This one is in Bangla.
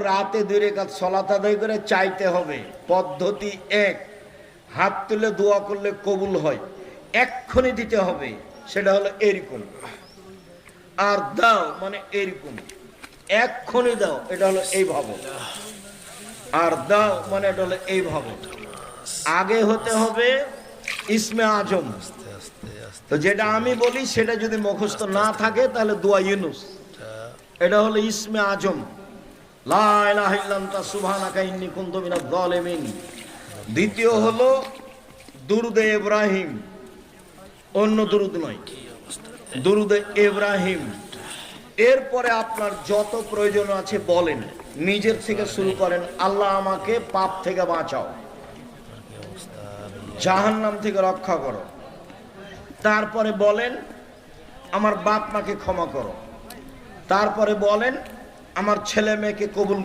রাতে 2 রাকাত সালাত আদায় করে চাইতে হবে। পদ্ধতি 1, হাত তুলে দোয়া করলে কবুল হয়, এক্ষুনি দিতে হবে, সেটা হলো এরকম। আর দাও মানে এরকম, এক্ষুনি দাও, এটা হলো এইভাবে। আর দাও মানে এটা হলো এইভাবে। আগে হতে হবে ইসমে আজম। তো যেটা আমি বলি সেটা যদি মুখস্থ না থাকে তাহলে দোয়া ইউনুস, এটা হলো ইসমে আজম, লা ইলাহা ইল্লা আনতা সুবহানাকা ইন্নী কুনতু মিনাজ জালিমিন। দ্বিতীয় হলো দুরুদে ইব্রাহিম, অন্য দুরুদ নয়, দুরুদে ইব্রাহিম। এরপরে আপনার যত প্রয়োজন আছে বলেন, নিজের থেকে শুরু করেন। আল্লাহ আমাকে পাপ থেকে বাঁচাও, জাহান্নাম থেকে রক্ষা করো। তারপরে বলেন আমার বাপ মাকে ক্ষমা করো। তারপরে বলেন আমার ছেলে মেয়েকে কবুল